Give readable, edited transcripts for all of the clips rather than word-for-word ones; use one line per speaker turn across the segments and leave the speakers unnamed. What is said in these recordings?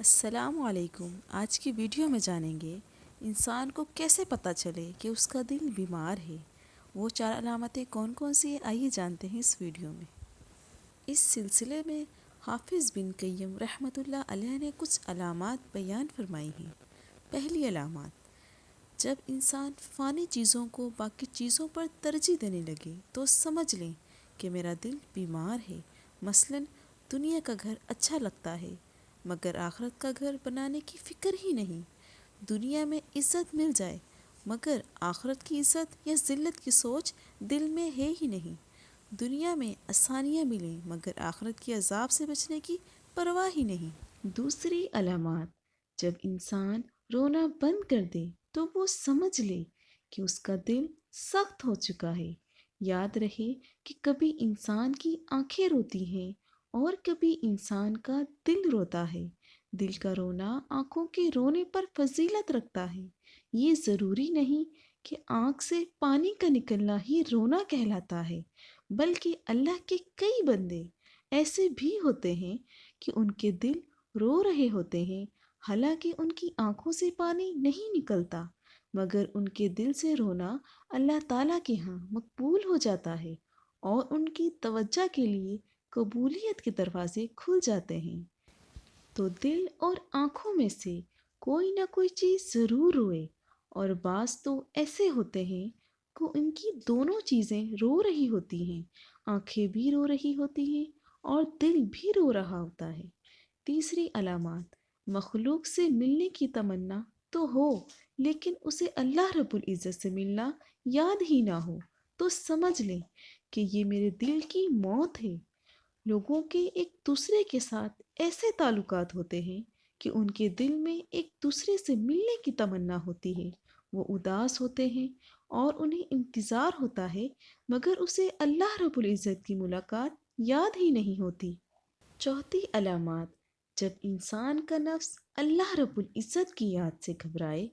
السلام علیکم۔ آج کی ویڈیو میں جانیں گے انسان کو کیسے پتہ چلے کہ اس کا دل بیمار ہے۔ وہ 4 علامتیں کون کون سی ہیں، آئیے جانتے ہیں اس ویڈیو میں۔ اس سلسلے میں حافظ بن قیم رحمۃ اللہ علیہ نے کچھ علامات بیان فرمائی ہیں۔ پہلی علامات: جب انسان فانی چیزوں کو باقی چیزوں پر ترجیح دینے لگے تو سمجھ لیں کہ میرا دل بیمار ہے۔ مثلاً دنیا کا گھر اچھا لگتا ہے مگر آخرت کا گھر بنانے کی فکر ہی نہیں۔ دنیا میں عزت مل جائے مگر آخرت کی عزت یا ذلت کی سوچ دل میں ہے ہی نہیں۔ دنیا میں آسانیاں ملیں مگر آخرت کے عذاب سے بچنے کی پرواہ ہی نہیں۔ دوسری علامات: جب انسان رونا بند کر دے تو وہ سمجھ لے کہ اس کا دل سخت ہو چکا ہے۔ یاد رہے کہ کبھی انسان کی آنکھیں روتی ہیں اور کبھی انسان کا دل روتا ہے۔ دل کا رونا آنکھوں کے رونے پر فضیلت رکھتا ہے۔ یہ ضروری نہیں کہ آنکھ سے پانی کا نکلنا ہی رونا کہلاتا ہے، بلکہ اللہ کے کئی بندے ایسے بھی ہوتے ہیں کہ ان کے دل رو رہے ہوتے ہیں، حالانکہ ان کی آنکھوں سے پانی نہیں نکلتا، مگر ان کے دل سے رونا اللہ تعالیٰ کے ہاں مقبول ہو جاتا ہے اور ان کی توجہ کے لیے قبولیت کے دروازے کھل جاتے ہیں۔ تو دل اور آنکھوں میں سے کوئی نہ کوئی چیز ضرور روئے، اور بعض تو ایسے ہوتے ہیں کہ ان کی دونوں چیزیں رو رہی ہوتی ہیں، آنکھیں بھی رو رہی ہوتی ہیں اور دل بھی رو رہا ہوتا ہے۔ تیسری علامات: مخلوق سے ملنے کی تمنا تو ہو لیکن اسے اللہ رب العزت سے ملنا یاد ہی نہ ہو تو سمجھ لیں کہ یہ میرے دل کی موت ہے۔ لوگوں کے ایک دوسرے کے ساتھ ایسے تعلقات ہوتے ہیں کہ ان کے دل میں ایک دوسرے سے ملنے کی تمنا ہوتی ہے، وہ اداس ہوتے ہیں اور انہیں انتظار ہوتا ہے مگر اسے اللہ رب العزت کی ملاقات یاد ہی نہیں ہوتی۔ چوتھی علامات: جب انسان کا نفس اللہ رب العزت کی یاد سے گھبرائے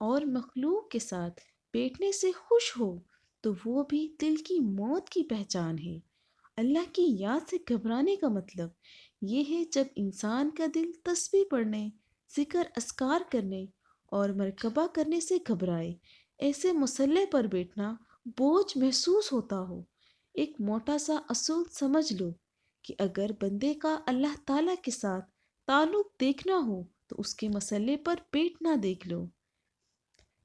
اور مخلوق کے ساتھ بیٹھنے سے خوش ہو تو وہ بھی دل کی موت کی پہچان ہے۔ اللہ کی یاد سے گھبرانے کا مطلب یہ ہے جب انسان کا دل تسبیح پڑھنے، ذکر اذکار کرنے اور مرقبہ کرنے سے گھبرائے، ایسے مصلی پر بیٹھنا بوجھ محسوس ہوتا ہو۔ ایک موٹا سا اصول سمجھ لو کہ اگر بندے کا اللہ تعالیٰ کے ساتھ تعلق دیکھنا ہو تو اس کے مصلی پر بیٹھنا دیکھ لو۔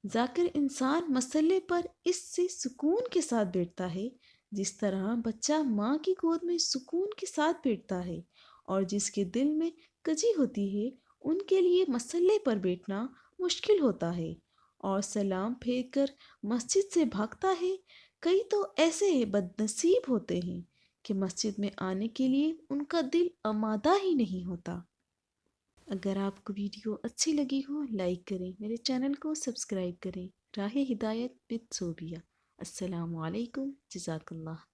ذاکر انسان مصلی پر اس سے سکون کے ساتھ بیٹھتا ہے جس طرح بچہ ماں کی گود میں سکون کے ساتھ بیٹھتا ہے، اور جس کے دل میں کجی ہوتی ہے ان کے لیے مصلی پر بیٹھنا مشکل ہوتا ہے اور سلام پھیر کر مسجد سے بھاگتا ہے۔ کئی تو ایسے بد نصیب ہوتے ہیں کہ مسجد میں آنے کے لیے ان کا دل آمادہ ہی نہیں ہوتا۔ اگر آپ کو ویڈیو اچھی لگی ہو لائک کریں، میرے چینل کو سبسکرائب کریں۔ راہ ہدایت وتھ صوبیہ۔ السلام علیکم، جزاک اللہ۔